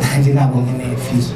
nanjye ntabwo nkeneye fizo.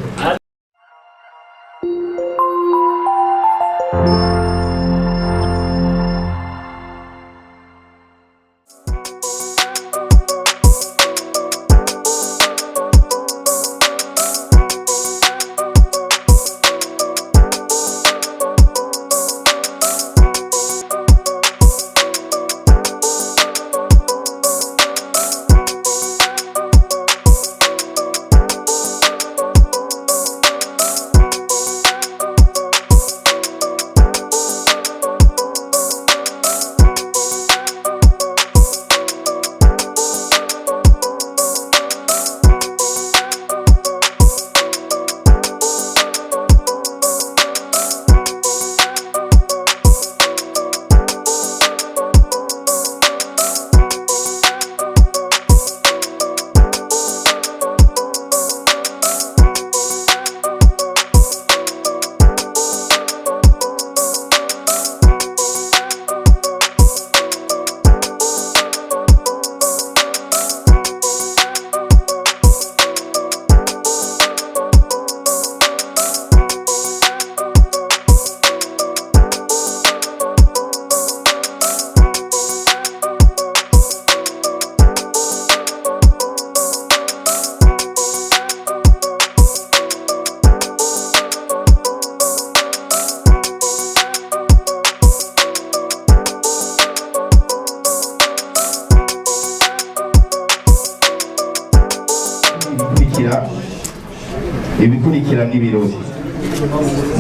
ibikurikira n'ibirori.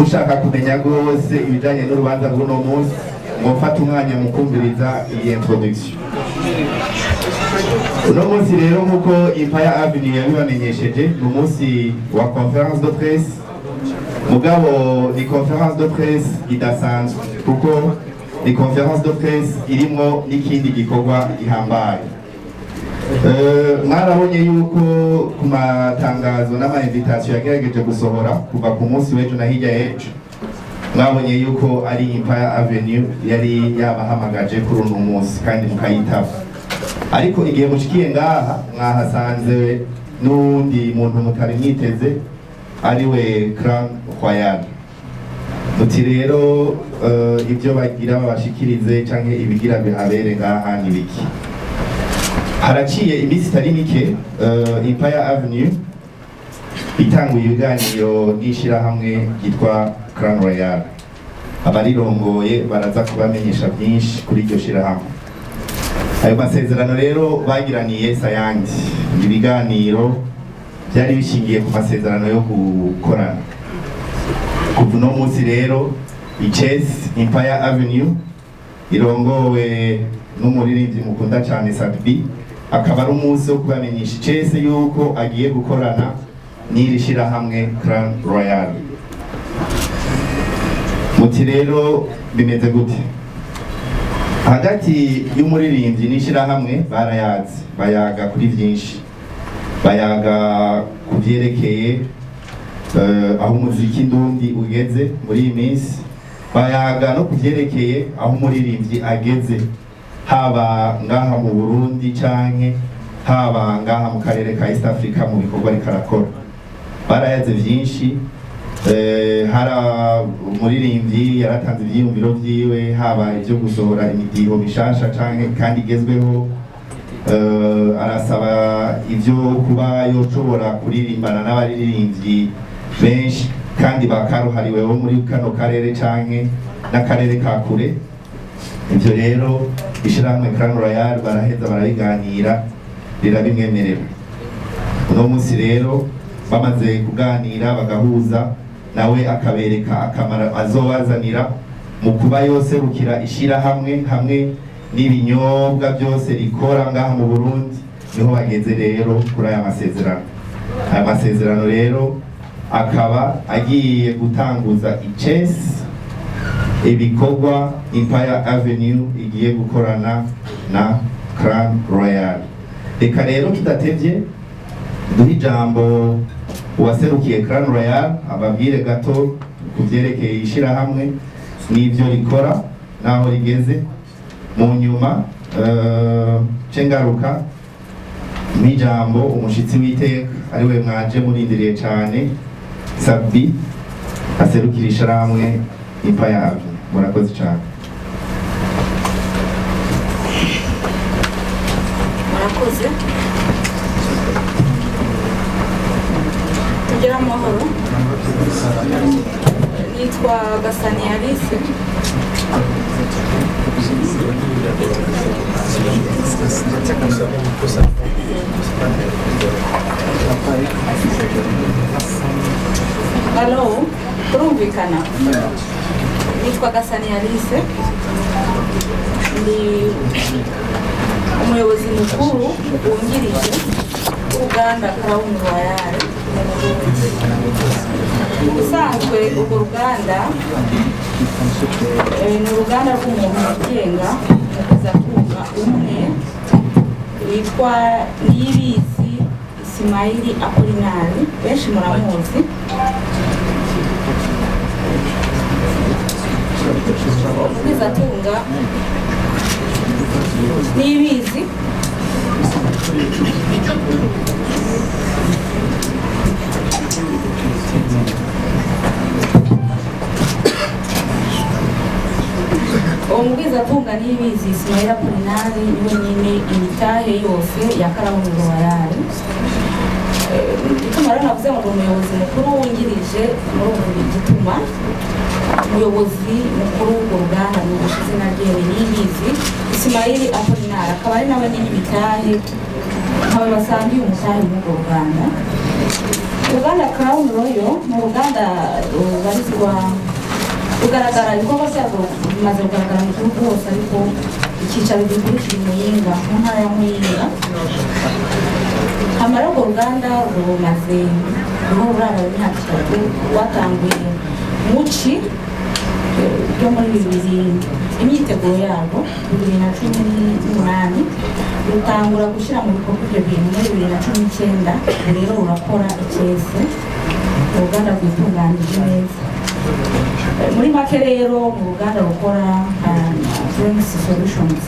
Ushaka kumenya rwose ibijyanye n'urubanza rw'uno munsi mufata umwanya mu kumviriza iyi introduction. Uno munsi rero nk'uko Empire Avenue yabibamenyesheje ni umunsi wa conference de presse, mugabo ni conference de presse idasanzwe kuko ni conference de presse irimo n'ikindi gikorwa gihambaye. Mwarabonye yuko ku matangazo n'ama-invitation yagerageje gusohora kuva ku munsi w'ejo na hirya y'ejo, mwabonye yuko ari Empire Avenue yari yabahamagaje kuri uno munsi kandi mukayitaba. Ariko igihe mushikiye ngaha mwahasanze n'undi muntu mutari mwiteze ari we Crown Royal. Muti rero ibyo bagira babashikirize canke ibigira bihabere ngaha ni biki? Haraciye iminsi itari mike Empire Avenue itanguye ibiganiro n'ishirahamwe ryitwa Crown Royal. Abarirongoye baraza kubamenyesha byinshi kuri iryo shirahamwe. Ayo masezerano rero bagiraniye sayangi, ibiganiro byari bishingiye ku masezerano yo gukorana. Kuva uno munsi rero Chess Empire Avenue irongowe n'umuririmbyi mukunda cyane Sadbi, akaba ari umunsi wo kubamenyesha Chess yuko agiye gukorana n'iri shirahamwe Crown Royal. Muti rero bimeze gute? Hagati y'umuririmbyi n'ishirahamwe barayazi, bayaga kuri byinshi, bayaga kuvyerekeye aho umuziki ndundi ugeze muri iyi minsi, bayaga no kuvyerekeye aho umuririmbyi ageze, haba ngaha mu Burundi canke haba ngaha mu karere ka East Africa mu bikorwa rikarakora. Barayaze byinshi, hari umuririmbyi yaratanze ivyiyumviro vyiwe, haba ivyo gusohora imidiho mishasha canke kandi igezweho, arasaba ivyo kuba yoshobora kuririmbana n'abaririmbyi benshi kandi bakaruhariwe bo muri kano karere canke n'akarere ka kure. Ivyo rero ishirahamwe Crown Royal baraheza barabiganira rirabimwemerera. Uno munsi rero bamaze kuganira bagahuza, nawe akabereka akamaro azobazanira mu kuba yose rukira ishirahamwe hamwe n'ibinyobwa byose rikora ngaha mu Burundi. Niho bageze rero kuri aya masezerano. Aya masezerano rero akaba agiye gutanguza Chess ibikorwa Empire Avenue igiye gukorana na Crown Royal. Reka rero tudatevye duhe ijambo uwaserukiye Crown Royal ababwire gato kuvyerekeye ishirahamwe n'ivyo rikora naho rigeze. Mu nyuma cengaruka n'ijambo umushitsi w'iteka ariwe mwaje murindiriye cyane Sabi aserukira isharamwe Empire Avenue. Murakoze cyane. Murakoze. Tugira amahoro. Nitwa Gasani Alice. Hello, turumvikana. Nitwa Gasani Alice. Ndi umuyobozi mukuru wungirije w'uruganda Crown Royal. Ubusanzwe urwo ruganda ni uruganda rw'umuntu wigenga umuzatunga umwe witwa Niyibizi Ismaili Apolinari, benshi muramuzi. Umuzatunga Niyibizi umugwizatunga Niyibizi Ismaili Apolinari niwe nyine imitahe yose ya Crown Royal. Gituma rero navuze ngo umuyobozi mukuru wungirije muri ubu gituma umuyobozi mukuru w'urwo ruganda mu izina rye Niyibizi Ismaili Apolinari, akaba ari nawe nyine imitahe nkawe basangiye umutahe w'urwo ruganda. Uruganda Crown Royal ni uruganda rubarizwa rugaragara ibikorwa byarwo bimaze kugaragara mu gihugu hose, ariko icyicaro gikuru kiri Muyinga mu ntara ya Muyinga. Hama urwo ruganda rumaze ururabo imyaka 3 rwatanguye muci ryo muri 2000 imyiteguro yarwo 2018 rutangura gushyira mu bikorwa ibyo bintu muri 2019. Rero rurakora icyese uruganda rwitunganije neza. Muri make rero mu ruganda rukora drinks solutions,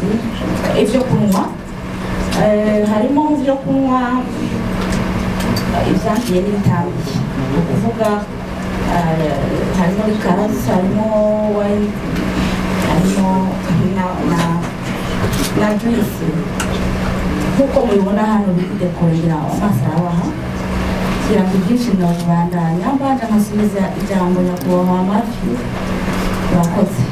ibyo kunywa harimo mu byo kunywa ibyangiye n'ibitambiye, ni ukuvuga harimo liqueurs, harimo wine, harimo na juice nk'uko mubibona hano biri dekorera amaso arabaha kugira ngo byinshi mwabandanya. Mbanje nkasubiza ijambo nyakubahwa Mafi. Murakoze.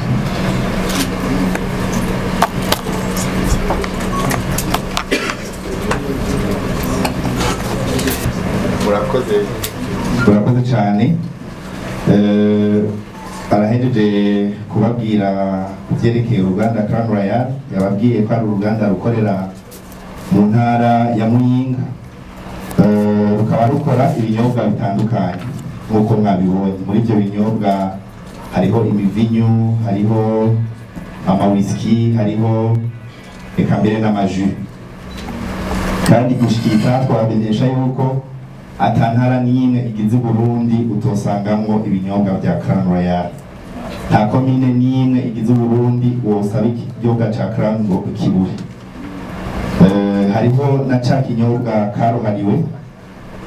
Murakoze cyane. Arahejeje kubabwira kubyerekeye uruganda Crown Royal, yababwiye ko ari uruganda rukorera mu ntara ya Muyinga. Rukaba rukora ibinyobwa bitandukanye nk'uko mwabibonye. Muri ibyo binyobwa hariho imivinyu, hariho amawisiki, hariho eka mbere n'amaju. Kandi gushikita twabamenyesha yuko atantara n'imwe igize Burundi utosangamwo ibinyobwa bya Crown Royal. Nta komine n'imwe igize Burundi wosaba ikinyobwa cya Crown ngo ukibure. Hariho na ca kinyobwa karuhariwe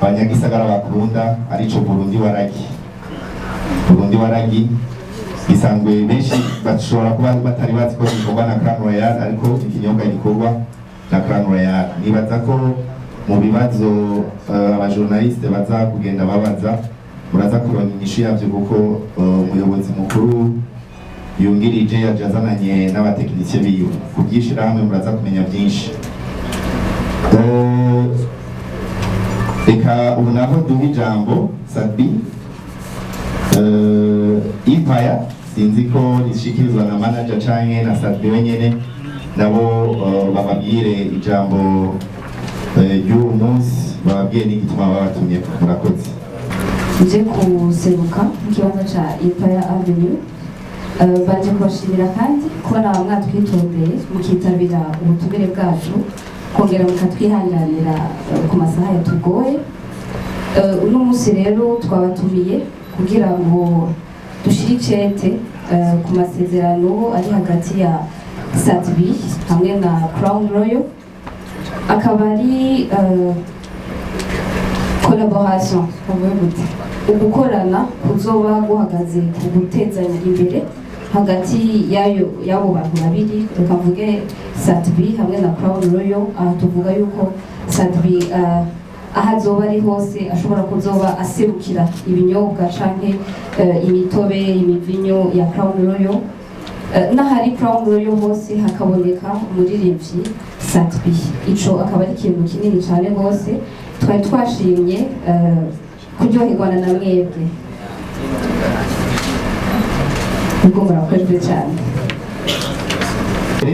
abanyagisagara bakunda arico Burundi Waragi. Burundi Waragi bisanzwe benshi bashobora kuba batari bazi ko gikorwa na Crown Royal, ariko ikinyobwa gikorwa na Crown Royal. Nibaza ko mu bibazo abajournaliste baza kugenda babaza muraza kuronka inyishu yavyo, kuko umuyobozi mukuru yungirije yajazananye n'abatekinisiye biwe kubyishira hamwe, muraza kumenya byinshi. Reka ubu naho duha ijambo Sabi Empire, sinzi ko rishikirizwa na manager canke na Sabi wenyene, nabo bababwire ijambo y'uwo munsi, bababwiye n'igituma babatumye. Murakoze. Nje kuseruka mu kibanza ca Empire Avenue. Baje kubashimira kandi kubona mwatwitondeye mukitabira ubutumire bwacu, kongera mukatwihanganira ku masaha yatugoye. Uno munsi rero twabatumiye kugira ngo dushire icete ku masezerano ari hagati ya Sabi hamwe na Crown Royal. akaba ari collaboration ugukorana kuzoba guhagaze ku gutezanya imbere hagati y'abo bantu babiri, reka mvuge Sadbi hamwe na Crown Royal. Aha tuvuga yuko Sadbi aho azoba ari hose ashobora kuzoba aserukira ibinyobwa canke imitobe imivinyo ya Crown Royal, n'ahari Crown Royal hose hakaboneka umuririmbyi Sadbi. Ico akaba ari ikintu kinini cyane rwose twari twashimye kuryoherwana na mwebwe. Ubwo murakoze cyane.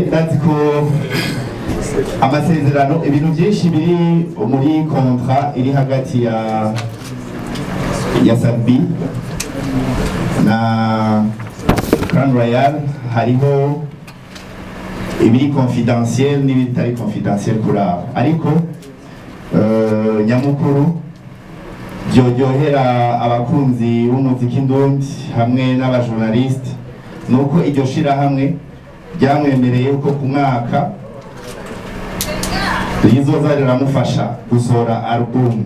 Ndazi ko amasezerano ibintu byinshi biri muri kontra iri hagati ya Sadbi na Crown Royal, hariho ibiri confidentiel n'ibitari confidentiel kuri abo, ariko nyamukuru byoryohera abakunzi b'umuziki ndundi hamwe n'abajournaliste nuko iryo shirahamwe ryamwemereye ko ku mwaka rizoza riramufasha gusohora album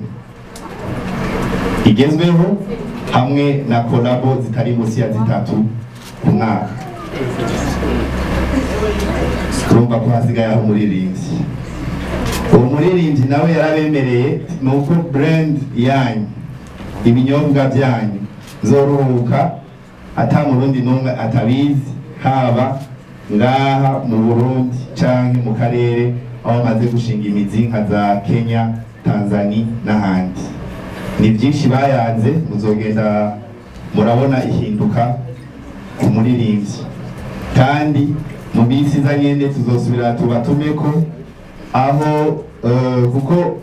igezweho hamwe na collabo zitari munsi ya 3 ku mwaka. Urumva ko hasigaye aho umuririmbyi, uwo muririmbyi nawe yarabemereye nuko brand yanyu ibinyobwa byanyu zoruhuka ata murundi n'umwe atabizi, haba ngaha mu Burundi canke mu karere aho maze gushinga imizi nka za Kenya, Tanzania n'ahandi. Ni byinshi bayanze, muzogenda murabona ihinduka ku muririmbyi, kandi mu minsi iza nyene tuzosubira tubatumeko aho kuko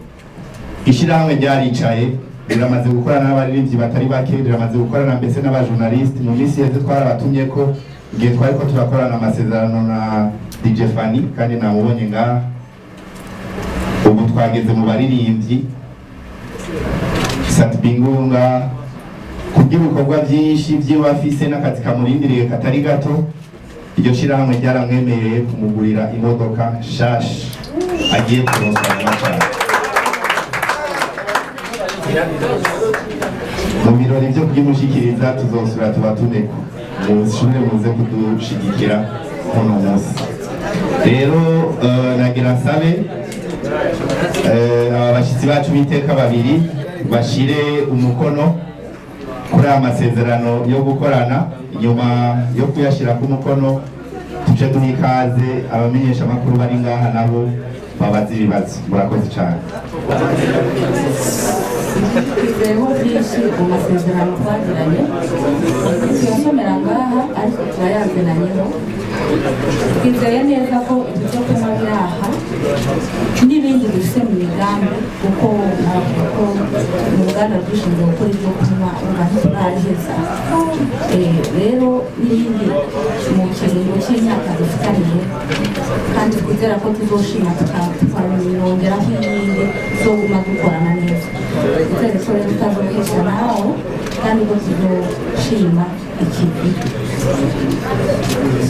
ishirahamwe ryaricaye riramaze gukorana n'abaririmbyi batari bake, riramaze gukorana mbese n'abajournaliste. Mu minsi yeze twarabatumye ko igihe twari ko turakorana amasezerano na DJ Fanny, kandi namubonye ngaha. Ubu twageze mu baririmbyi Sadbi Ngunga kubw'ibikorwa byinshi by'abafise n'akazi kamurindiriye katari gato. Iryo shirahamwe ryaramwemereye kumugurira imodoka shasha agiye kuronswa cyane. Mu birori byo kugimushikiriza tuzosubira tubatumeko, mushobore muze kudushigikira kuno munsi. Rero nagira nsabe abashitsi bacu b'iteka babiri bashire umukono kuri amasezerano yo gukorana. Nyuma yo kuyashira ku mukono tuje duha ikaze abamenyesha makuru bari ngaha nabo babaza ibibazo. Murakoze cyane. Twizeye byinshi mu masezerano twagiranye, tuyasomera ngaha ariko turayaziranyeho. Twizeye neza ko ibyo kunywa biri aha n'ibindi bifite mu migambi, kuko navuga ko mu ruganda rwishinzwe gukora ibyo kunywa uba ntituraheza. Rero n'ibindi mu kiringo cy'imyaka dufitaniye, kandi twizera ko tuzoshima tukabirongeraho ibindi zo guma dukorana neza. Twizere ko rero tutazohesha nawe kandi ko tuzoshima ikivi.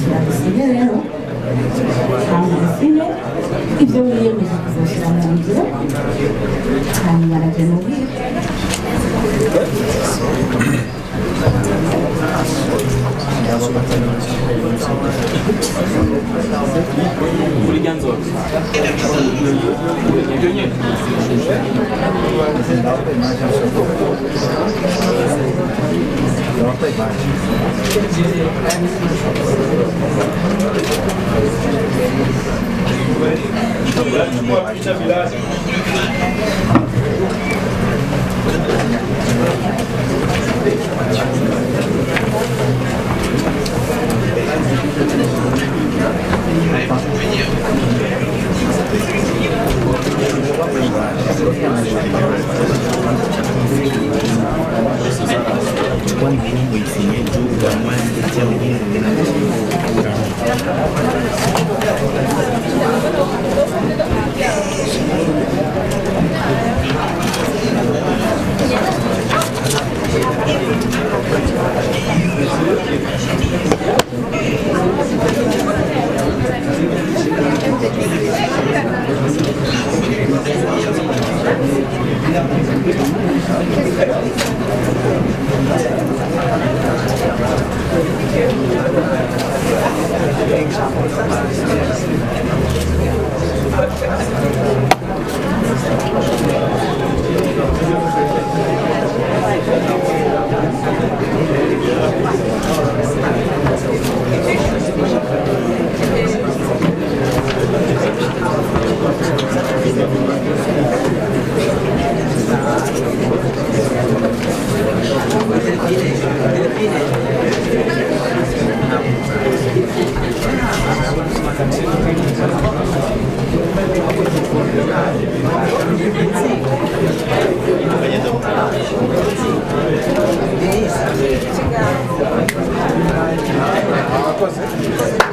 Turabisibe rero amazine ibyo wiyemeje kuzashyira mu ngiro, hanyuma arajya mu bwire.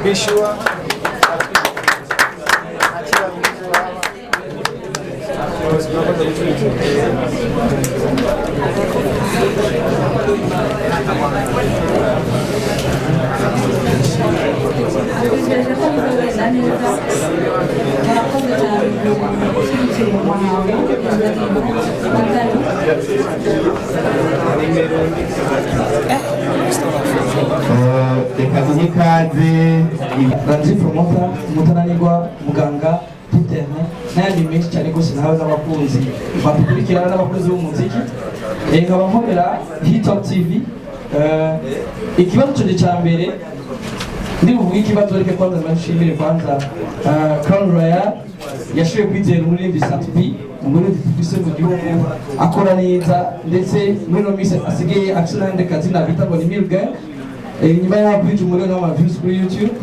Bishua reka duhe ikaze Ranzi Promota, umutananirwa, muganga, interne n'ayandi menshi cyane rwose nawe n'abakunzi badukurikirana n'abakunzi b'umuziki. Nkaba nkomera Hitop TV. Ikibazo cyo cya mbere ndi buvuge ikibazo reke kwanza mbashimire kwanza Crown Royal yashoboye kwizera umuririmbyi Satbi umuririmbyi dufise mu gihugu akora neza ndetse muri no minsi asigaye akina n'andi kazina bita ngo ni Milgang. Nyuma y'aho kwinjira umuriro w'amaviews kuri YouTube.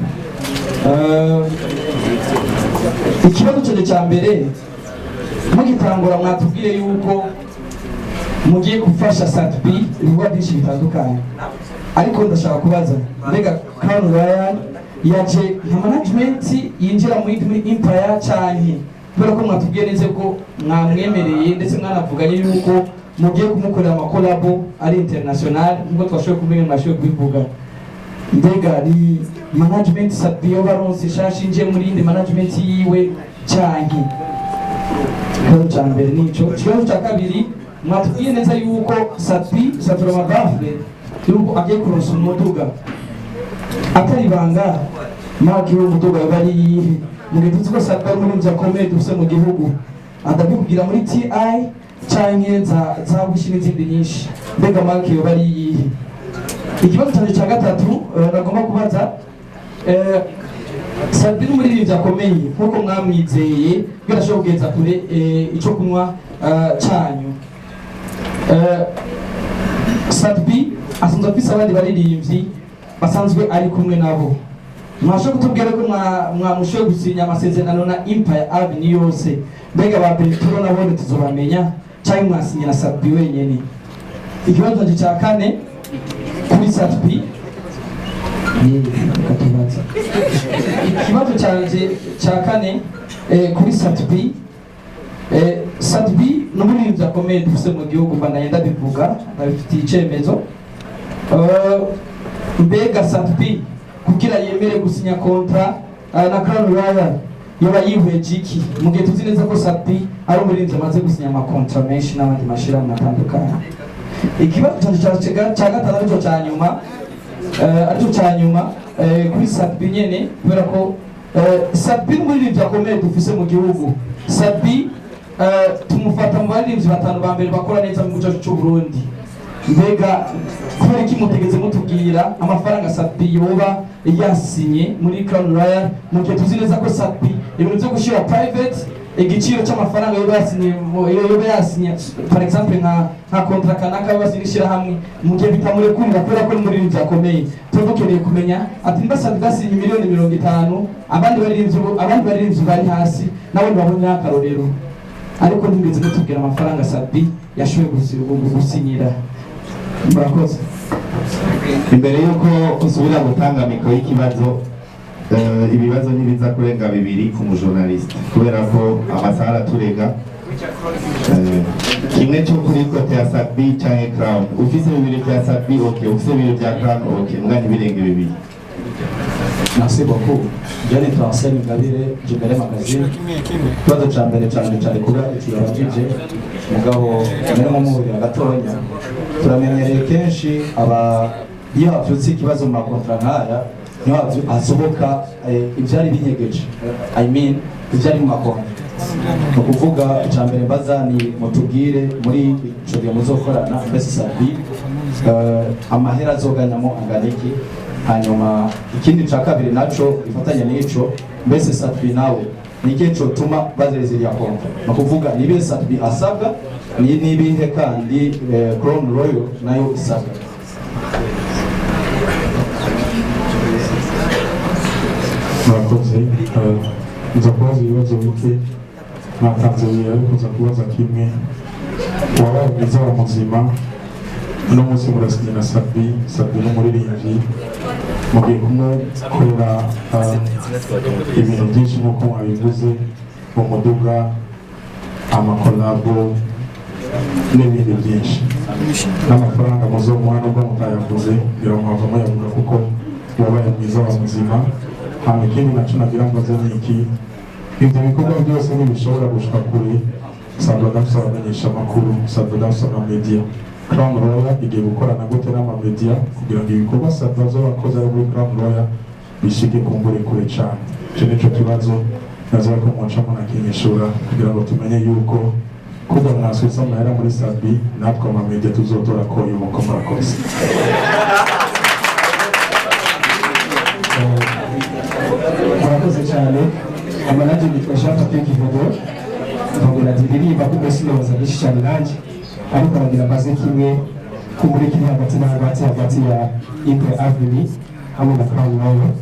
Ikibazo cyo cya mbere mugitangura mwatubwire yuko mugiye gufasha Satbi ibikorwa byinshi bitandukanye, ariko ndashaka kubaza mbega Crown Royal yaje nka management yinjira muri Empire cyane kubera ko mwatubwiye neze ko mwamwemereye ndetse mwanavuganye yuko mugiye kumukorera amakolabo ari international ngo twashoboye kumenya mwashoboye kubivuga. Mbega ni management Satbi yo baronse shashinje muri indi management yiwe cyane? Ikibazo cya mbere nico. Ikibazo cya kabiri mwatubwiye neza yuko Satbi Saturama Bafle yuko agiye kuronsa umuduga atari banga mark y'umuduga bari yihe mugihe ko Satbi muri nzakomeye dufise mu gihugu adabikubwira muri TI cyane za gushira izindi nyinshi, mbega mark yo bari yihe? Ikibazo cya gatatu nagomba kubaza Satbi muri nzakomeye nkuko mwamwizeye birashobora kugeza kure ico kunywa cyanyu. Satbi asanzwe afise abandi baririmbyi basanzwe ari kumwe nabo, mwashoboye kutubwira ko mwamushoboye gusinya amasezerano na Empire Avenue yose, mbega ba Beltro nabo tuzobamenya cyangwa mwasinya na Satbi wenyene? Ikibazo cya kane kuri Satbi ikibazo cya kane kuri Satbi. Satbi n'umuririmbyi akomeye dufise mu gihugu banayenda bivuga babifitiye icemezo. Mbega Satbi kugira yemere gusinya kontra na Crown Royal yoba yihweje iki mu gihe tuzi neza ko Satbi ari umuririmbyi amaze gusinya amakontra menshi n'abandi mashirahamwe atandukanye? Ikibazo cya gatatu aricyo cya nyuma kuri Satbi nyene kubera ko Satbi n'umuririmbyi akomeye dufise mu gihugu. Satbi tumufata mu baririmbyi batanu ba mbere bakora neza mu gihugu cy'u Burundi. Mbega kubera iki mutegetse mutubwira amafaranga Satbi yoba yasinye muri Crown Royal mu gihe tuzi neza ko Satbi ibintu byo gushira private igiciro cy'amafaranga yoba yasinye par exemple nka contract kanaka basinishira hamwe mu gihe bitamurekurira kubera ko muri rinzi akomeye? Tuvukeneye kumenya ati mba Satbi basinye miliyoni 50 abandi baririmbyi bari hasi nabo babonye akarorero, ariko ntigeze mutubwira amafaranga Satbi yashoboye gusinyira. Murakoze. Imbere yuko usubira gutanga mikoro y'ikibazo, ibibazo ntibiza kurenga bibiri ku mujournaliste kubera ko amasaha araturega. Kimwe cyo kuri kote ya Satbi cyangwa Crown, ufise bibiri bya Satbi okay, ufise bibiri bya Crown okay, mbwa ntibirenge bibiri. Merci beaucoup. Jani Transcend Ngabire Jibere Magazine. Ikibazo ca mbere cyane kuba ikibabajije mugabo meremo muri agatonya. Turamenyereye kenshi iyo havyutse ikibazo mu makontra nkaya niho hasohoka ivyari binyegeje. I mean ivyari mu makontra. Ukuvuga ca mbere mbaza ni mutubwire muri ico gihe muzokorana mbese sabi amahera azoganyamo anganiki. Hanyuma ikindi ca kabiri naco ifatanya n'ico mbese Satbi nawe nike cyo tuma bazeziriya kontra nakuvuga nibe Satbi asabwa nibihe kandi Crown Royal nayo isabwa. Murakoze nza kubaza ibibazo bike mwatanze ariko nza kubaza kimwe wabaye mwiza wa muzima uno munsi murasinya na Satbi n'umuririmbyi mugiye kumukorera ibintu byinshi nk'uko mwabivuze mu muduga amakolabo n'ibindi byinshi n'amafaranga muzomuha nubwo mutayavuze ngira ngo mwavamo yavuga kuko wabaye mwiza wa muzima. Hano ikindi naco nagira ngo nze ni iki ibyo bikorwa byose ntibishobora gushika kure Sadbi adafise abamenyesha amakuru Sadbi adafise amamedia. Crown Royal igiye gukorana gute n'amamedia kugira ngo ibikorwa Sadbi azobakoze ari muri Crown Royal bishike kumbure kure cyane. Icyo nico kibazo nazira ko mwaca munakinyishura kugira ngo tumenye yuko kuba mwasubiza amahera muri Sadbi natwe amamedia tuzotora ko yuko murakoze. Murakoze cyane amanaje bitwasha Patrick Vodo nkabona diririmba kuko sinoza byinshi cyane nanjye ariko aragira baze kimwe kumuri kiri hagati ya Impe Avenue hamwe na Crown Royal.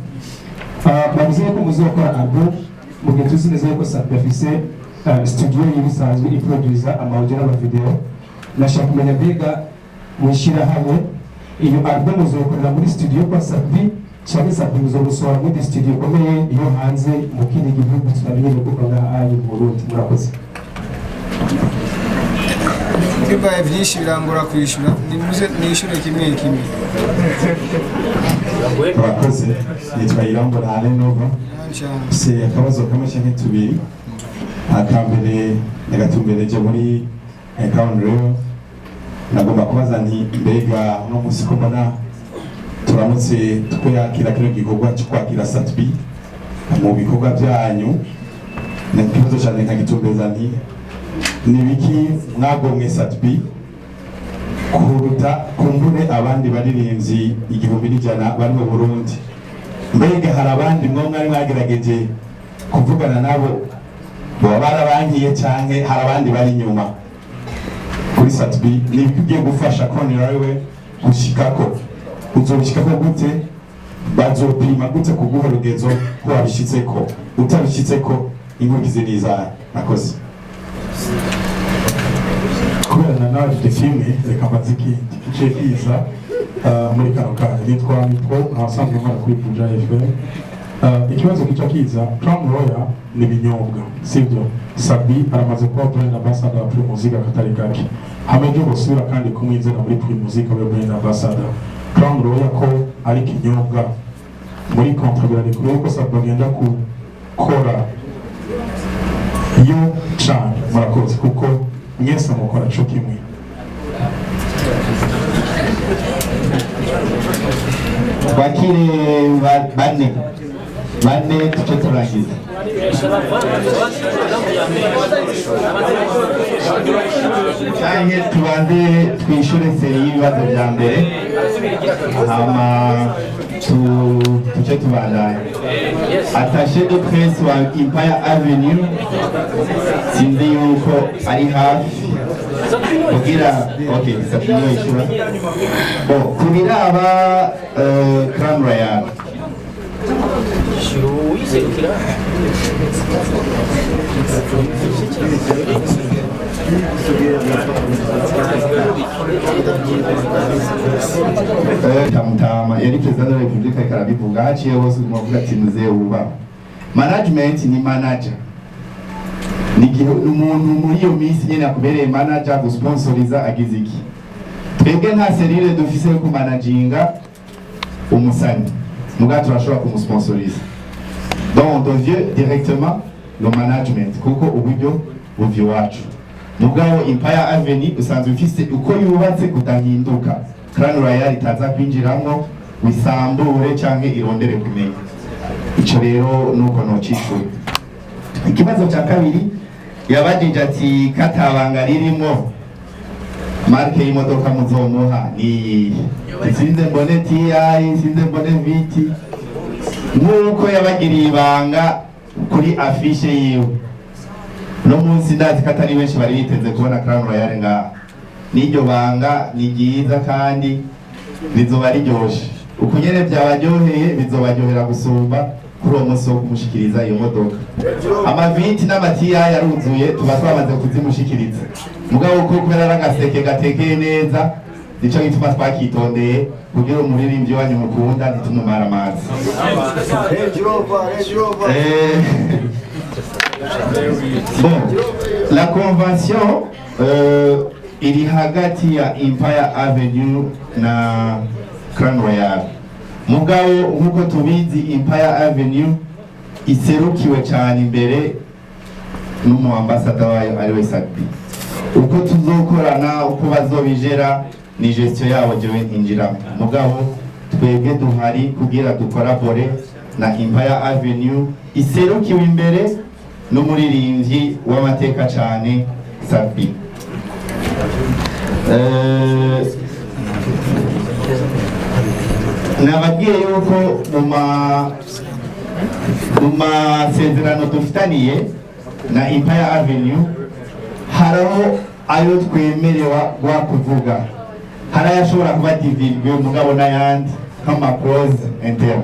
Bavuze ko muzokora album mu gihe tuzi neza ko Sadbi afise studio yibisanzwe iproducer amaudio n'amavideo. Nashaka kumenya mbega mwishira hamwe iyo album muzokorera muri studio kwa Sadbi cyane Sadbi muzogusohora muri studio ikomeye iyo hanze mu kindi gihugu tutamenye kuko ngaha mu Burundi. Murakoze. Bibaye byinshi birangora kwishura nishure kimwe. Murakoze nitwa Irambura Alenova. Se akabazo kamwe cyane tubiri akambere negatumbereje muri Crown Royal nagomba kubaza nti mbega no munsi ko mbona turamutse twakira kino gikorwa cyo kwakira Satbi mu bikorwa byanyu n'ikibazo cyane nkagitumbeza nti nibiki mwagomwe Satbi kuruta kumbure abandi baririmbyi 1100 bari mu Burundi. Mbega hari abandi mwari mwagerageje kuvugana nabo baba barabangiye cyane hari abandi bari inyuma kuri Satbi nibiki ugiye gufasha Crown Royal gushikako uzobishikako gute bazopima gute kuguha rugezo ko wabishitseko utabishitseko inkugize niza nakoze kubera nawe filime reka maziki igice kiza muri kano kanya nitwa abasanzwe nkora kuri Buja FM. Ikibazo kica kiza Crown Royal ni binyobwa sivyo. Sadbi aramaze kuba brand ambassador wa Prix Musique akatari kake hameje gusubira kandi kumwizera muri Prix Musique abe brand ambassador. Crown Royal ko ari kinyobwa muri contrat kuri ko Sadbi agenda gukora iyo cyane murakoze kuko mwese mukora cyo kimwe. Bakire bane tuce turangiza. Cyane tubanze twishure seri y'ibibazo bya mbere hama tuce tubandanye. Attaché de presse wa Empire Avenue sinzi yuko ari hafi kugira okay sapino ishura kubiraba Crown Royal Tamtama yari president wa Republika ikarabivuga haciye hose umuvuga ati muzee uba management ni manager nigihe umuntu muri iyo minsi nyene akubereye manager gusponsoriza agize iki. Twebwe nta serire dufise yo kumanaginga umusani muga turashobora kumusponsoriza. Donc on devient directement le management kuko uburyo buvi wacu. Mugabo Empire Avenue usanzwe ufise uko yubatse kudahinduka. Crown Royal itaza kwinjiramwo wisambure canke irondere kumenya. Ico rero nuko nocishura. Ikibazo cya kabiri yabajije ati katabanga ririmo marke y'imodoka muzomuha ni sinze mbone TI sinze mbone VT nkuko yabagiriye ibanga kuri afishe yiwe no munsi ndazi katari benshi bari biteze kubona Crown Royal nga n'iryo banga ni ryiza kandi bizoba riryoshe ukunyene byabaryoheye bizobaryohera gusumba kuri uwo munsi wo kumushikiriza iyo modoka. Amaviti n'amatiya yaruzuye tuba twamaze kuzimushikiriza mugabo uko kubera agaseke gatekeye neza nico gituma twakitondeye kugira umuririmbyi wanyu mukunda ntitumumara amazi. Bon, la convention iri hagati ya Empire Avenue na Crown Royal. Mugabo nkuko tubizi Empire Avenue iserukiwe cyane imbere n'umu ambassador wayo ariwe Sabi. Uko tuzokorana uko bazobijera ni gestion yabo jewe ntinjira. Mugabo twebwe duhari kugira dukorabore na Empire Avenue iserukiwe imbere n'umuririmbyi w'amateka cyane Sabi. Nababwiye yuko mu masezerano dufitaniye na Empire Avenue haraho ayo twemerewa gwa kuvuga, harayashobora kuba divulgué mugabo n'ayandi nk'amaklause interne.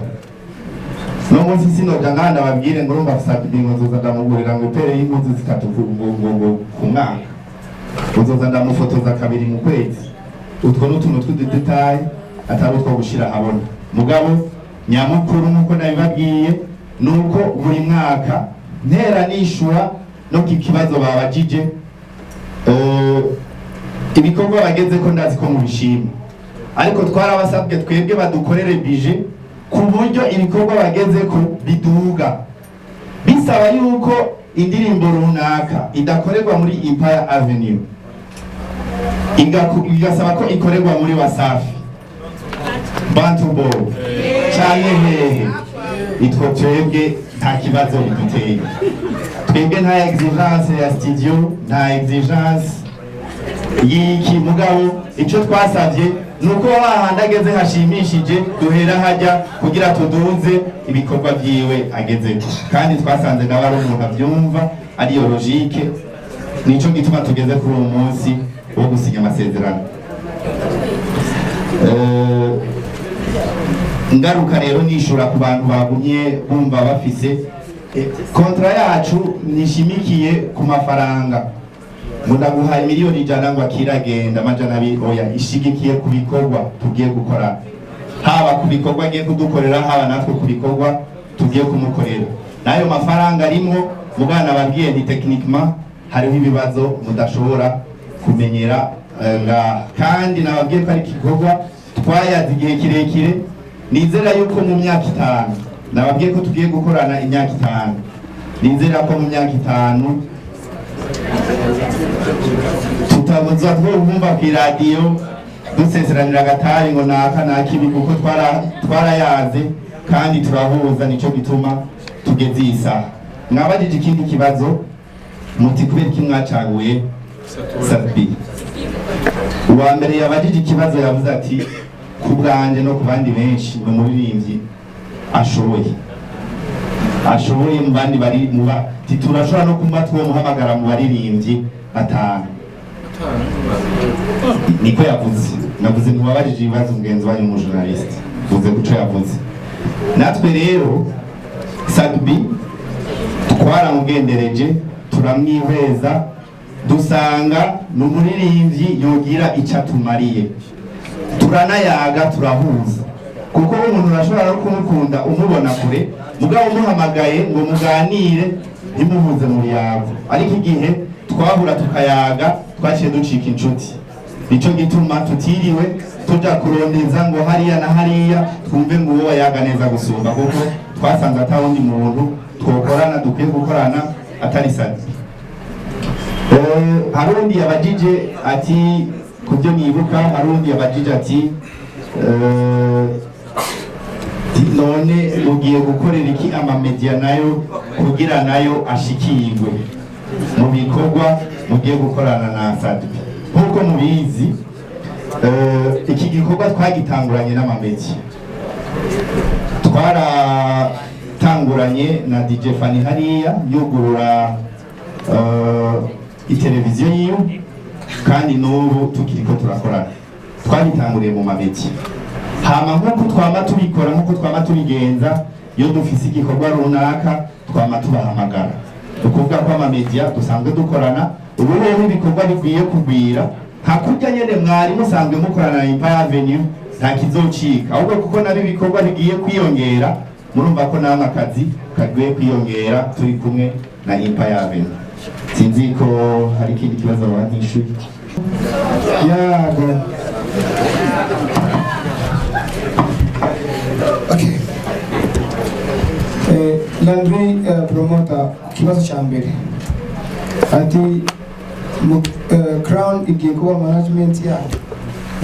No munsi sinoja nganda babwire ngo urumva Sabi ngo nzoza ndamugurira ngo ipere y'impuzu zikatuvuga ku mwaka uzoza ndamufotoza kabiri mu kwezi. Utwo n'utuntu tw'ududetail atari utwo gushira habona. Mugabo nyamukuru nkuko nabibabwiye nuko buri mwaka ntera nishura no kikibazo babajije ibikorwa bageze ko ndazi ko mubishima, ariko twarabasabwe twebwe badukorere budget ku buryo ibikorwa bageze ko biduga, bisaba yuko indirimbo runaka idakorerwa muri Empire Avenue igasaba ko ikorerwa muri Wasafi Bantu Ball cyane hehe. Itwo twebwe nta kibazo biduteye, twebwe nta exigence ya studio nta exigence y'iki. Mugabo icyo twasabye nuko wahandageze hashimishije duhera hajya kugira tuduze ibikorwa byiwe ageze, kandi twasanze nawe ari umuntu abyumva ariyo logique. Nico gituma tugeze kuri uwo munsi wo gusinya amasezerano. Ngaruka rero nishura ku bantu bagumye bumva bafise kontra yacu nishimikiye ku mafaranga ngo ndaguhaye miliyoni 100 ngo akiragenda amajana 2. Oya, ishigikiye ku bikorwa tugiye gukora, haba ku bikorwa agiye kudukorera haba natwe ku bikorwa tugiye kumukorera. Nayo mafaranga arimo mugana babwiye ni techniquement hariho ibibazo mudashobora kumenyera kandi nababwiye ko ari igikorwa twayaze igihe kirekire. Nizera yuko mu myaka 5 nababwiye ko tugiye gukorana imyaka 5. Nizera ko mu myaka 5 tutabuza twumva ku radio dusezeranira gatari ngo naka nakibi kuko twarayaze kandi turahuza. Nico gituma tugeze isa. Mwabajije ikindi kibazo muti kubera iki mwacaguye Sabi. Uwa mbere yabajije ikibazo yavuze ati ku bwanje no ku bandi benshi mu muririmbyi ashoboye mu bandi bari muba titurashobora no kumatwa muhamagara mu baririmbyi 5. Niko yavuze. Navuze ntibabajije ibibazo mugenzi wanyu mu journalist uvuze guco yavuze. Natwe rero Sabi twaramugendereje turamwihweza dusanga n'umuririmbyi yogira icatumariye, turanayaga turahuza kuko umuntu urashobora no kumukunda umubona kure mugabo umuhamagaye ngo muganire ntimuhuze muri yago, ariko igihe twahura tukayaga twaciye ducika inshuti. nico gituma tutiriwe tuja kurondeza ngo hariya na hariya twumve ngo uwo yaga neza gusumba, kuko twasanze atawundi muntu twokorana dukwiye gukorana atari Sadbi. Harundi yabajije ati kubyo nibuka, harundi yabajije ati none mugiye gukorera iki amamedia nayo kugira nayo ashikirwe mu bikorwa mugiye gukorana na Sadbi. Nkuko mubizi iki gikorwa twagitanguranye n'amamedia, twaratanguranye na DJ Fanny hariya yugurura iteleviziyo yiwe, kandi n'ubu tukiriko turakorana. Twabitanguriye mu mamedia, hama nkuko twama tubikora, nkuko twama tubigenza, iyo dufise igikorwa runaka twama tubahamagara. Ukuvuga ko amamedia dusanzwe dukorana, ubu rero ibikorwa bikwiye kugwira, nta kurya nyene mwari musanzwe mukorana na Empire Avenue nta kizocika, ahubwo kuko nabi ibikorwa bigiye kwiyongera, murumva ko namwe akazi kagiye kwiyongera turi kumwe na Empire Avenue. Sinzi ko hari ikindi kibazo banishuye. Yago. Okay. Landry promoter kibazo cha mbere ati Crown igiye kuba management ya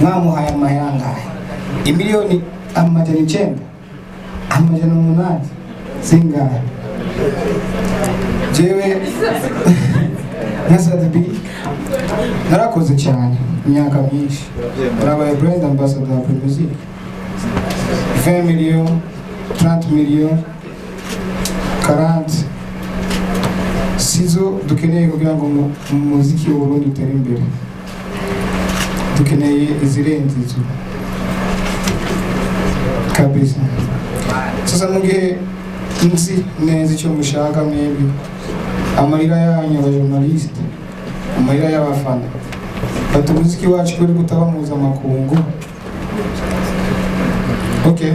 mwamuhaye amahanga imiliyoni 900 800 singahe jewe nka Sadbi narakoze cyane imyaka myinshi, narabaye brand ambassador wa Music 20 millions 30 millions 40 sizo dukeneye kugira ngo umuziki w'Uburundi utere imbere, dukeneye izirenze izo kabisa. Sasa mugihe nzi neza icyo mushaka mwebwe, amarira yanyu aba journalist, amarira y'abafana, bati umuziki wacu kuri gutaba mpuzamakungu. Okay,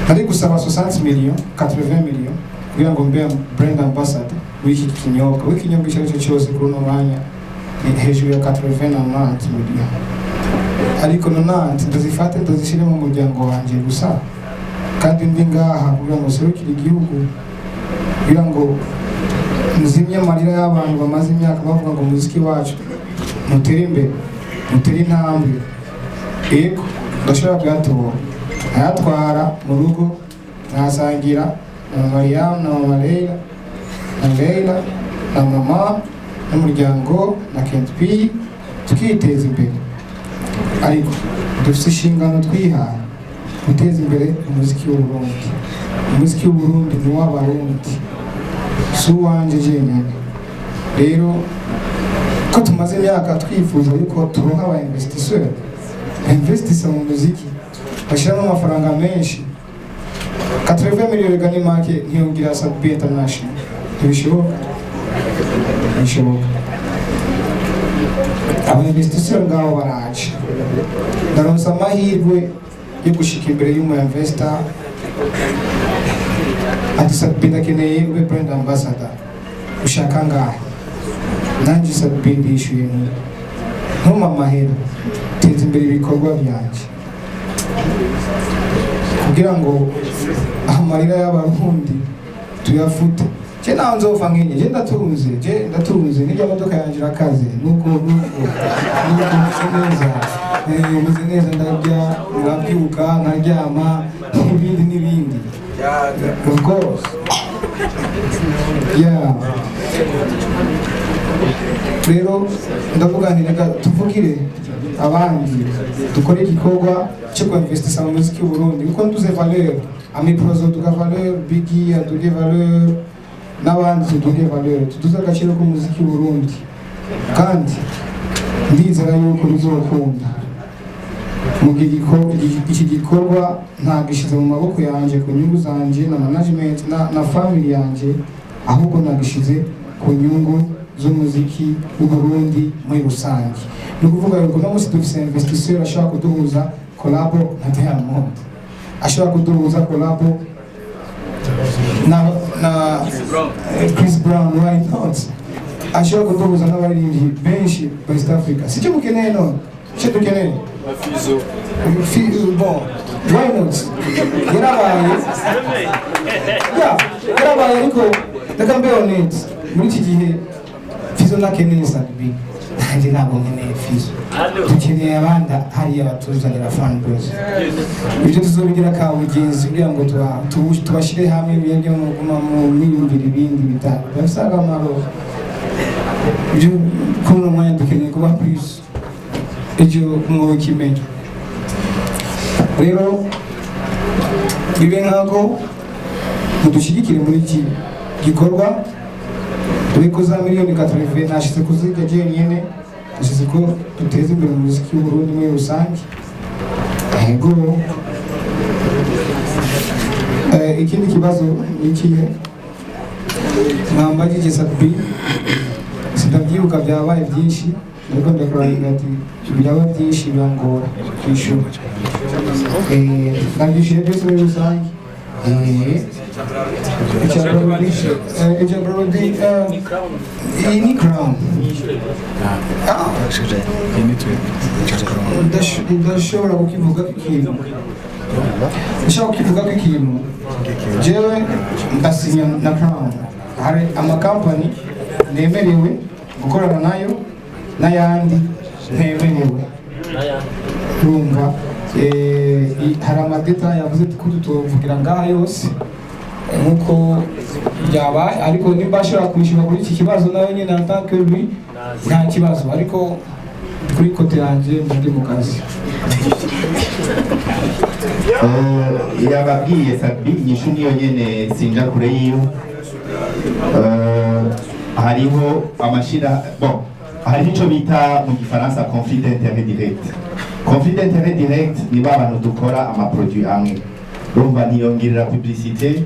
ari gusaba 60 millions 80 millions kugira ngo mbe brand ambassador w'iki kinyobwa, w'ikinyobwa icyo aricyo cyose kuri uno mwanya ni hejuru ya 80 millions, ariko nonante ndazifate ndazishyire mu muryango wanje gusa, kandi ndi ngaha kugira ngo serukire igihugu, kugira ngo nzimye amarira y'abantu bamaze imyaka bavuga ngo umuziki wacu mutere imbere, mutere intambwe. Ego ndashobora kuyatora, nkayatwara mu rugo, nkasangira na Mariam na Mama Leila na Leila na mama n'umuryango na Kent P, tukiteza imbere. Ariko dufite inshingano twihaye guteza imbere umuziki w'Uburundi. Umuziki w'Uburundi ni w'Abarundi, si uwanje jenyine. Rero ko tumaze imyaka twifuza yuko turonka aba investisseur mu muziki bashyiramo amafaranga menshi, 80 millions gani make ntiyongira Sadbi International, ntibishoboka. Aba investisseur ngabo baraje, ndaronsa amahirwe yo gushika imbere y'umu investor ati Sadbi ndakeneye ube brand ambassador, ushaka ngahe? Nanjye Sadbi ndishyuye ntuma amahera, teza imbere ibikorwa byanje kugira ngo amarira y'Abarundi tuyafute. Je naho nzova nkenye, je ndatunze n'ijya modoka yanje irakaze, nuko meze neza, ndarya, nkabyuka, nkaryama n'ibindi. Of course. Yeah. Rero ndavuga nti reka tuvugire abandi dukore igikorwa cyo kuinvestisa mu muziki w'Uburundi, kuko nduze valeur, Amiprozo duka valeur, Biggie aduge valeur, n'abandi tuduge valeur, tuduze agaciro k'umuziki w'Uburundi, kandi ndizera yuko bizokunda. Iki gikorwa ntagishize mu maboko yanje ku nyungu zanje na management na family yanje, ahubwo nagishize ku nyungu z'umuziki w'Uburundi muri rusange. Ni ukuvuga yuko no musi dufise investisseur ashaka kuduhuza collabo na Diamond, ashaka kuduhuza collabo na Chris Brown, why not? ashobora kuduhuza n'abaririmbyi benshi ba East Africa. Sicyo mukeneye none, icyo dukeneye bon, why not? Yarabaye ariko reka mbe honest, muri iki gihe Fizo ntakeneye Sadbi, nanjye ntabwo nkeneye Fizo. Dukeneye abandi hariya batuzanira fan base. Ibyo tuzobigira ka ubugenzi kugira ngo tubashyire hamwe ibyo mu myiyumvire ibindi bitanu bafite amaro. Ibyo kuno mwanya dukeneye kuba plus ibyo mwokimenya. Rero bibe nkako mudushyigikire muri iki gikorwa. Turiko za miliyoni 80 nashize kuziga jenyine, nashize ko duteze imbere umuziki w'Uburundi muri rusange. Ego ikindi kibazo nikihe mwambagije Sadbi, sindabyibuka byabaye byinshi, ariko ndakuranga ati byaba byinshi birangora kwishura. Ndabishije byose muri rusange. Ini crown. Ndashobora kukivuga ikintu. Ndashobora kukivuga ikintu. Jewe ndasinya na crown. Hari amakampani nemerewe gukorana nayo n'ayandi ntemerewe. Urumva hari amadeta yavuze ko tutovugira ngaha yose nkuko byabaye, ariko nimba ashobora kwishyura kuri iki kibazo nawe nyine natake lui nta kibazo, ariko kuri kote yanjye ndi mu kazi. Yababwiye Sadbi inyishu niyo nyene sinja kure yiyo. Hariho amashira bon, hari ico bita mu gifaransa conflit d'intérêt direct. Conflit d'intérêt direct ni abantu dukora amaproduit amwe. Urumva ntiyongerera publicité,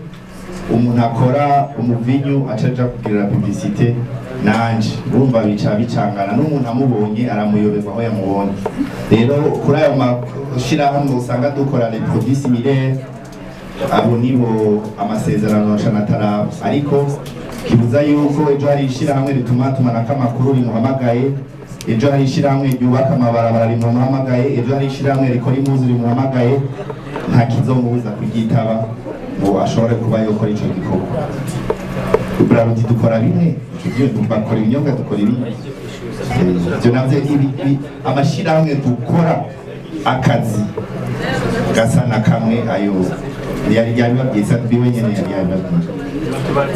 umuntu akora umuvinyu acaja kugirira publicité nanje. Urumva bica bicangana n'umuntu amubonye aramuyoberwa aho yamubonye. Rero kuri ayo mashira hamwe usanga dukora les produits similaires, abo nibo amasezerano shanatara, ariko kibuza yuko ejo hari ishira hamwe rituma tumanaka amakuru rimuhamagaye, ejo hari ishyirahamwe ryubaka amabarabara rimuhamagaye, ejo hari ishyirahamwe rikora impuzu rimuhamagaye, nta kizomubuza kuryitaba ngo ashobore kuba yokora ico gikorwa. Buraruti dukora bimwe, ibyo dukora ibinyobwa dukora ibindi. Ibyo navyo amashyirahamwe dukora akazi gasa na kamwe ayo yari yabibabwiye Sadbi wenyene yari yabibabwiye.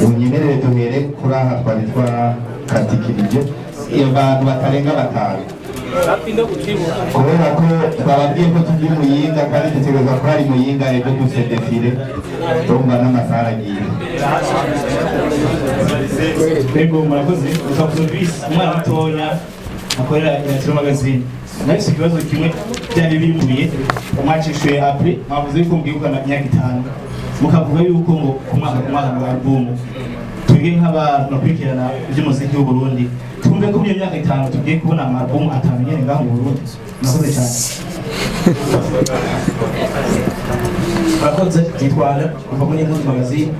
Unyemerere duhere kuri aha twari twakatikirije iyo bantu batarenga batanu, kubera ko twababwiye ko tuzi Muyinga kandi dutegereza ko hari Muyinga ejo dufite defile, urumva n'amasaha agiye. Ego murakoze, ukavuza bisi umwana mutoya akorera Iratiro magazine. Nahise ikibazo kimwe byari bimbuye umwacishwe apre, mwavuze yuko mbwirukana imyaka 5, mukavuga yuko ngo kumwaka wa album tugiye nk'abantu bakurikirana iby'umuziki w'u Burundi, twumve ko mu myaka 5 tugiye kubona album atamenyere ngaho mu Burundi. Nakoze cyane. Bakoze twitwara kuva muri Iratiro magazine.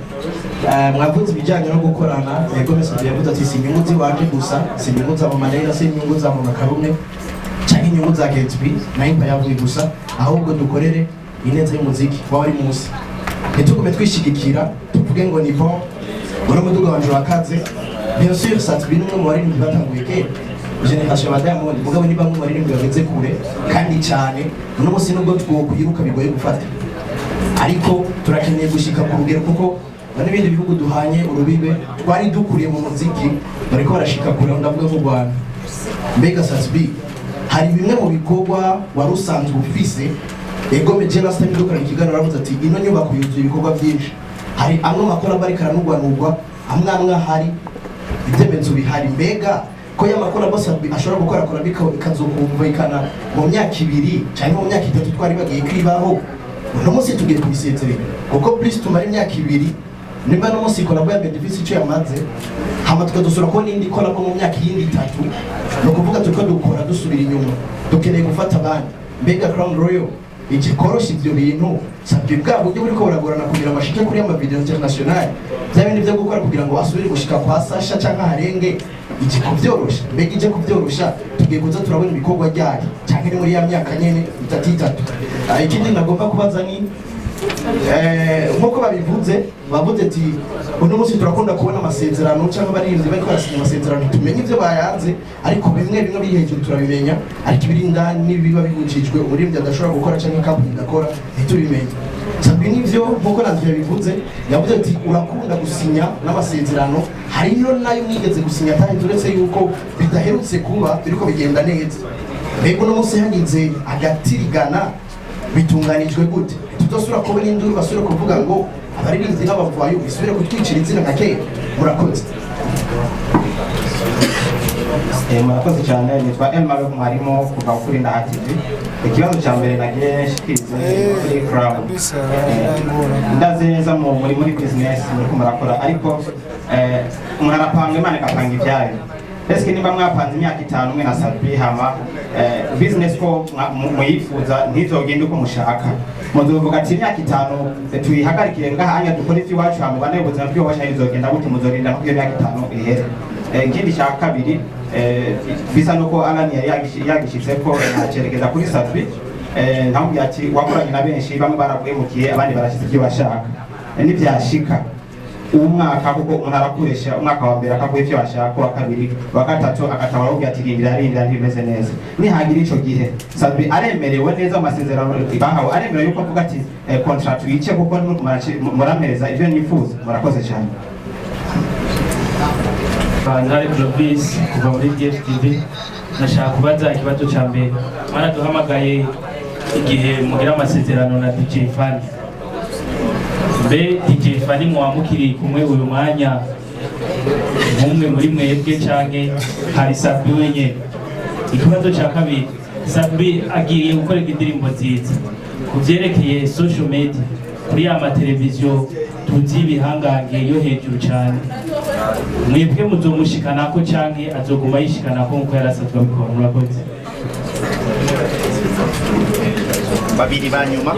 Mwavuze ibijyanye no gukorana, yego mesije yavuze ati si inyungu ziwaje gusa, si inyungu za Mama Leila, si inyungu za Mama Karume cyangwa inyungu za KTB na impa yavuye gusa, ahubwo dukorere ineza y'umuziki waba ari munsi. Ntitugume twishigikira tuvuge ngo ni bon muri umuduga wanje wakaze. Bien sûr Sadbi n'umwe mu baririmbyi batanguye kera generation ya Diamond, mugabo ni bamwe mu baririmbyi bageze kure kandi cyane, uno munsi nubwo twokwiruka bigoye gufata, ariko turakeneye gushika ku rugero kuko n'ibindi bihugu duhanye urubibe twari dukuriye mu muziki bariko barashika kure, ndavuga mu Rwanda. Mbega Sadbi hari bimwe mu bikorwa wari usanzwe ufise, ego meje last time dukora ikiganiro aravuze ati ino nyubako yuzuye ibikorwa byinshi, hari amwe makora barikana n'ugwanurwa, amwe hari ibyemezo bihari. Mbega ko y'amakora boss ashobora gukora bikazokumvikana mu myaka 2 cyangwa mu myaka 3 twari bagiye kwibaho, uno munsi tugiye kubisezerera kuko please tumara imyaka 2 nimba no munsi ikora bwa benefits icyo yamaze, hama tukadusura ko nindi ikora ko mu myaka 3 no kuvuga turiko dukora dusubira inyuma, dukeneye gufata abandi. Mbega Crown Royal igikorosha ibyo bintu Sadbi bwa buryo buriko buragorana kugira amashike kuri ama video international, bya bindi byo gukora kugira ngo asubire gushika kwa Sasha cyangwa harenge ije kubyorosha mbega ije kubyorosha tugiye kuza turabona ibikorwa ryari cyane ni muri ya myaka nyene itatu ikindi nagomba kubaza ni nkuko bavuze ati uno munsi turakunda kubona amasezerano cyangwa abarinzi bariko barasinya amasezerano tumenye ivyo bayanze ariko bimwe biri hejuru turabimenya ariko ibiri indani n'ibiba bihujijwe umuririmbyi adashobora gukora cyangwa company idakora ntitubimenye sabi nivyo nkuko navyo bivuze yavuze ati urakunda gusinya n'amasezerano hariyo nayo mwigeze gusinya atari turetse yuko bidaherutse kuba biriko bigenda neza mbega uno munsi hagize agatirigana bitunganijwe gute tutosura kubona induru basura kuvuga ngo abaririmbyi n'abavayo bisubire kutwicira izina nka kera murakoze murakoze cyane nitwa Elmar mwarimu kuva kuri Ndaha TV ikibazo cya mbere nagiye nshikiriza kuri Crown ndazi neza muri business muri kumurakora ariko mwarapanga Imana ikapanga ibyayo eske nimba mwapanze imyaka 5 mwe na Sabi hama business ko muyifuza ntizogenda uko mushaka muzovuga ati imyaka 5 tuyihagarikire ngahanya dukora ivyo wacu hama bane ubuzima bwo washa izogenda gute muzorinda ko iyo myaka 5 ihere ikindi cya kabiri bisa nuko Alan yagishitse ko acerekeza kuri Sabi ntabwo yati wakoranye na benshi bamwe baraguhemukiye abandi barashyize ibyo bashaka n'ibyashika umwaka kuko umuntu arakoresha umwaka wa mbere akaguha ivyo bashaka wa kabiri wa gatatu akatabara ubwo atirindira ntibimeze neza nihagira ico gihe Sabi aremerewe neza amasezerano bahawe aremerewe yuko avuga ati contract yice kuko muramereza ivyo nifuza murakoze cyane Bandari Province kuva muri DFTV nashaka kubaza ikibazo cya mbere mwaraduhamagaye igihe mugira amasezerano na DJ Fan mbe DJ Fan mwamukiri kumwe uyu mwanya nk'umwe muri mwebwe canke hari Sabi wenyene ikibazo cya kabiri Sabi agiye gukora indirimbo nziza ku byerekeye social media kuri ya mateleviziyo tuzi ibihangange yo hejuru cyane mwebwe muzomushikanako canke azoguma yishikanako nkuko yarasatwa bikora murakoze babiri banyuma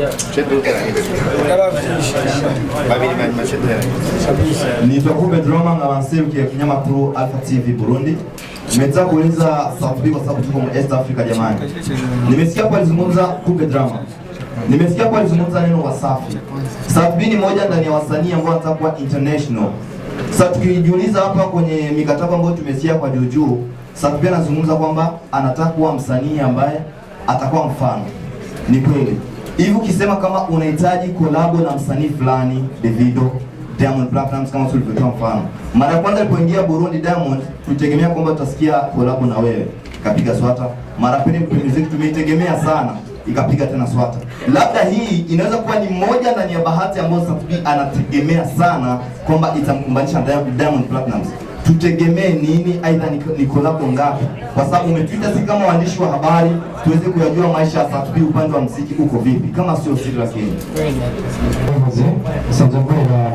nitwa Kumbe Drama nk'abanserukiye kinyamakuru Alpha TV Burundi. Nimeweza kuuliza Sabi kwa sababu tuko East Africa jamani. Nimesikia kwa alizungumza Kumbe Drama. Nimesikia kwa alizungumza neno Wasafi. Sabi ni moja ndani ya wasanii ambao wanataka kuwa international. Sasa tukijiuliza hapa kwenye mikataba ambayo tumesikia kwa Juju, Sabi anazungumza kwamba anataka kuwa msanii ambaye atakuwa mfano. Ni kweli. Hivi ukisema kama unahitaji collab na msanii fulani, Davido, Diamond Platnumz kama tulivyotoa mfano. Mara ya kwanza alipoingia Burundi Diamond, tulitegemea kwamba tutasikia collab na wewe, ikapiga swata. Mara pili muziki tumeitegemea sana, ikapiga tena swata. Labda hii inaweza kuwa ni moja ndani ya bahati ambayo Sabi anategemea sana kwamba itamkumbanisha Diamond Platnumz. Tutegemee nini, aidha ni collab ngapi? Kwa sababu umetuita sisi kama waandishi wa habari tuweze kuyajua maisha ya Sabi upande wa muziki uko vipi, kama sio siri lakini sanzwe kubera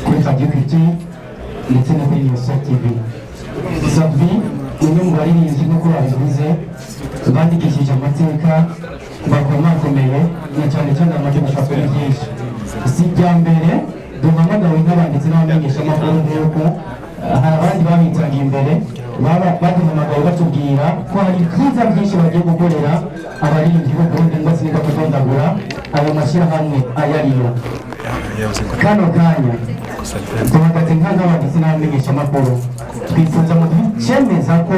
kuri Radio Critique ndetse no kuri News TV. Sabi umwe mu baririmbyi nk'uko babivuze bandikishije amateka bakomakomeye na cyane cyane amategeko ashobora byinshi. Si bya mbere duhamagawe n'abanditsi n'abamenyesha amakuru nk'uko hari abandi babitangiye imbere baduhamagaye batubwira ko hari ibyiza byinshi bagiye gukorera abaririmbyi bo Burundi ngo sinigwa kudondagura ayo mashyirahamwe ayariyo. Kano kanya duhagaze nk'abanditsi n'abamenyesha amakuru twifuza mu cyemeza ko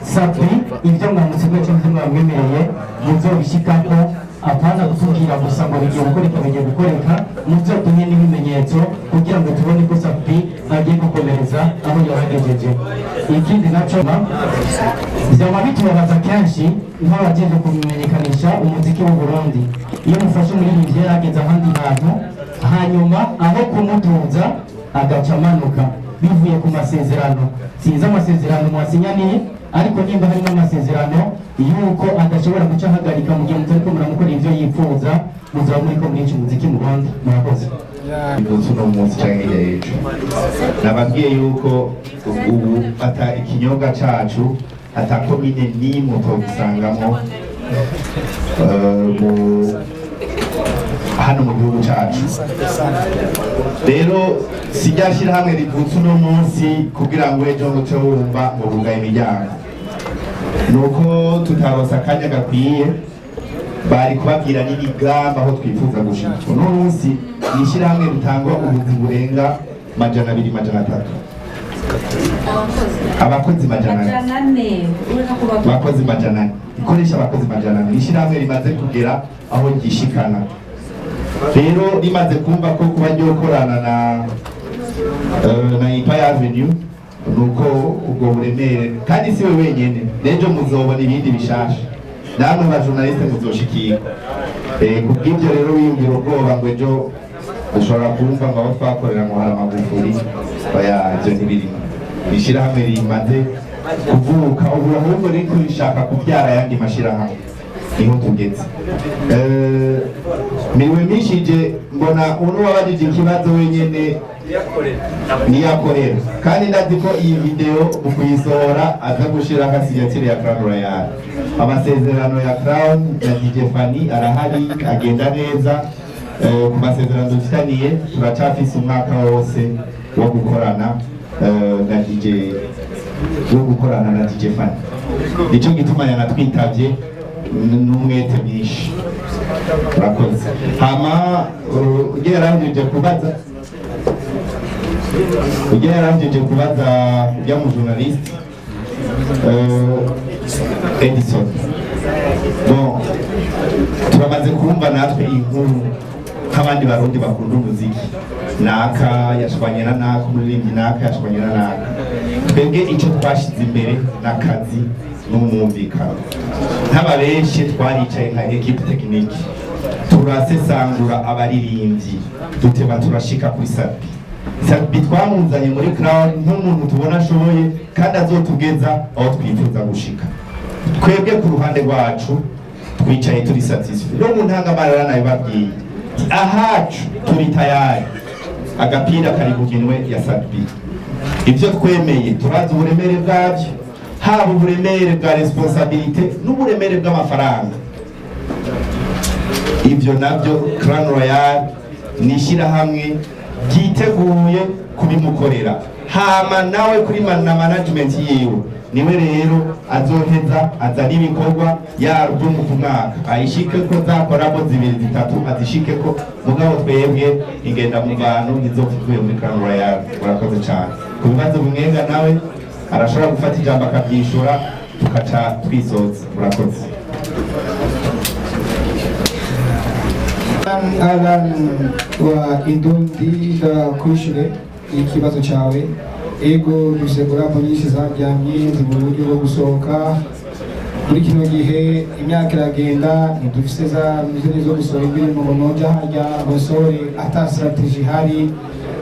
Sabi ibyo mwamusigo cyangwa mwamwemereye muzobishikako apana kutubwira gusa ngo bigiye gukoreka muzo tunye n'ibimenyetso kugira ngo tubone ko Sabi agiye gukomereza aho yabagejeje. Ikindi naco byaba bitubabaza kenshi nk'abagiye kumenyekanisha umuziki w'u Burundi iyo mufashe umuririmbyi yarageze ahandi hantu hanyuma aho kumutuza agaca amanuka bivuye ku masezerano. Sinzi amasezerano mwasinyaniye ariko nimba harimo amasezerano yuko adashobora guca ahagarika mu gihe mutariko muramukora ivyo yifuza muzaba muriko mwinshi umuziki mu Rwanda. Murakoze. Uno munsi canke ejo nababwiye yuko ubu ata ikinyobwa cacu ata komine n'imwe utogusangamo hano mu gihugu cyacu. Rero sijya shyirahamwe rivutse uno munsi kugira ngo ejo muce wumva ngo bugaye imiryango, nuko tutaronsa akanya gakwiye bari kubabwira n'ibigamba aho twifuza gushika. Uno munsi ni ishyirahamwe ritangwa ubuzi burenga 200-300, abakozi 400, abakozi 400, ikoresha abakozi 400. Ishyirahamwe rimaze kugera aho ryishikana. Rero rimaze kumva ko kuba ryokorana na Empire Avenue nuko ubwo buremere, kandi si we wenyene, n'ejo muzobona ibindi bishasha, namwe ba journaliste muzoshikira. Kubw'ibyo rero wiyumvira ubwoba ngo ejo ushobora kumva ngo aho twakorera ngo hari amagufuri, oya, ibyo ntibirimo. Ishyirahamwe rimaze kuvuka ubu, ahubwo riko rishaka kubyara ayandi mashyirahamwe, niho tugeze. Miriwe mishije mbona uno wabajije ikibazo wenyene niyakorera, kandi ndazi ko iyi video mu kuyisohora aza gushira akasigatire ya Crown Royal. Amasezerano ya Crown na DJ Fanny arahari, agenda neza. Ku masezerano dufitaniye turacafise umwaka wose wo gukorana na DJ Fanny. Nico gituma yanatwitavye n'umwete mwinshi. Urakoze. Hama ugereranyije kubaza ya mu journalist Edison. Bon, turamaze kumva natwe inkuru nk'abandi barundi bakunda umuziki, naka yashwanye na naka, umuririmbyi naka yashwanye na naka. Twebwe icyo twashize imbere n'akazi n'umwumvikano. Nk'ababenshi twaricaye nka equipe technique, turasesangura abaririmbyi, duteba turashika kuri Sabi twamuzanye muri Crown nk'umuntu tubona ashoboye kandi azotugeza aho twifuza gushika. Twebwe ku ruhande rwacu twicaye turi satisfied. No mu ntangamarara nayo babwiye ahacu turi tayari, agapira kari buginwe ya Sabi. Ibyo twemeye turazi uburemere bwabyo, haba uburemere bwa responsabilité n'uburemere bw'amafaranga. Ibyo nabyo Crown Royal nishira hamwe byiteguye kubimukorera. Hama nawe kuri na management yiwe niwe rero azoheza azana ibikorwa ya album ku mwaka, ayishike ko zakoramo 2-3 azishike ko, mugabo twebwe ingenda mu bantu izovuye muri Crown Royal. Urakoze cyane. Ku bibazo bimwenga nawe arashobora gufata ijambo akabyishura tukaca twisoza. Urakoze. Alan wa Indundi kwishure ikibazo cyawe. Ego dusegura mu nyinshi zaryamye mu buryo bwo gusohoka muri kino gihe, imyaka iragenda, ntidufise za mizeni zo gusohora indirimbo ngo noja harya abasore ata strategy hari.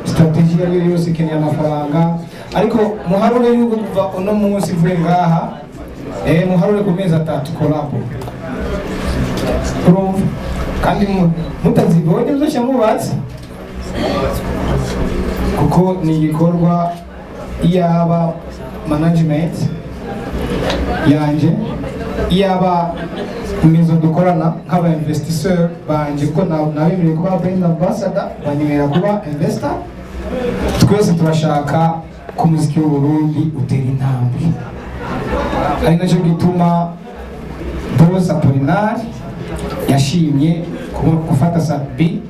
Strategy ariyo yose ikeneye amafaranga, ariko muharure yuko kuva uno munsi vuye ngaha muharure ku mezi 3 collabo kandi mutazibonye muzoshya mubatse, kuko ni igikorwa iyaba management yanje, iyaba imizo dukorana nk'aba investisseur banje, ko nabemereye kuba brand ambassador, banyemera kuba investor. Twese turashaka ko umuziki w'Uburundi utera intambwe, ari nacyo gituma Boss Apollinaire yashimye gufata Sabi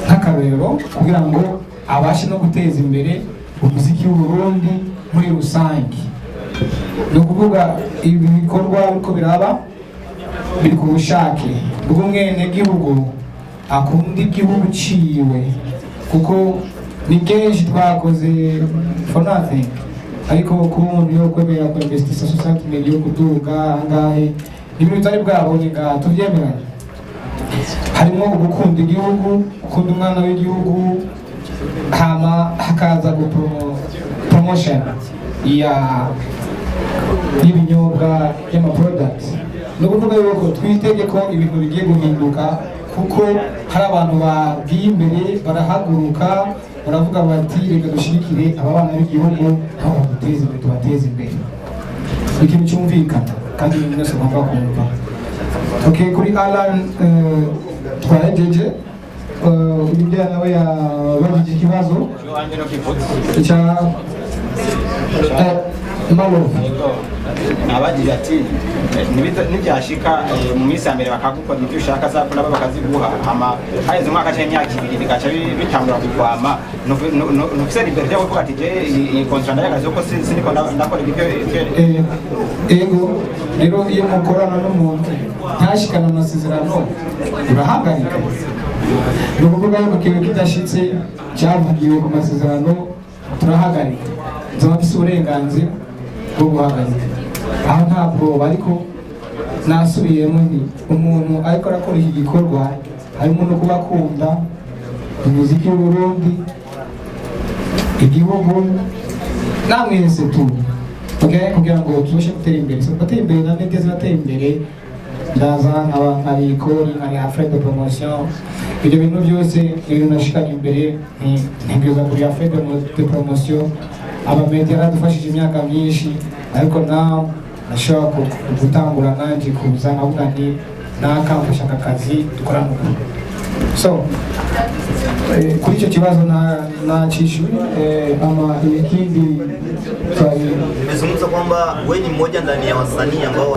nk'akarero kugira ngo abashe no guteza imbere umuziki w'Uburundi muri rusange. Ni ukuvuga ibi bikorwa uko biraba biri ku bushake bw'umwenegihugu akunda igihugu ciwe, kuko ni kenshi twakoze for nothing, ariko kuba umuntu yo kwemera ko investisa 60 million kuduga angahe ibintu bitari bwabonye ngaha tuvyemeranye. Harimo gukunda igihugu, gukunda umwana w'igihugu, hama hakaza promotion y'ibinyobwa y'amaproducts. No kuvuga yuko twitege ko ibintu bigiye guhinduka, kuko hari abantu bagiye imbere barahaguruka baravuga bati reka dushirikire aba bana b'igihugu aho baduteza imbere, tubateze imbere. Ikintu cyumvikana kandi mwese mwumva kumva. Okay, kuri Alan twahejeje uyu nawe yabajije ikibazo cya Malo abagira ati nibyashika mu minsi ya mbere bakagukora ibyo ushaka zakora bakaziguha ama haheze umwaka cyangwa imyaka ibiri bigaca bitangura kukwama ntufise liberté yo kuvuga ati je iyi contrat yagaze ko siniko ndakora ibyo ego rero iyo mukorana n'umuntu ntashikana amasezerano urahagarika ni ukuvuga yuko ikintu kidashitse cyavugiwe ku masezerano turahagarika nzaba mfise uburenganzira bwo guhagarika aho ntabwo ariko nasubiyemo nti umuntu ariko arakora iki gikorwa harimo no kuba akunda umuziki w'Uburundi igihugu namwese tu kugira ngo tubashe gutera imbere gutera imbere na nete ziratera imbere ndaza nkari ikori nkari afraid de promotion ibyo bintu byose ibintu nashikanye imbere ntigeza kuri afraid de promotion abamedia radufashije imyaka myinshi ariko nawe nashobora gutangura nanjye kuza nkavuga nti nakamfasha aka kazi dukorana ubu so kuri icyo kibazo nacishuye ama ikindi nimezungumza kwamba wewe ni mmoja ndani ya wasanii ambao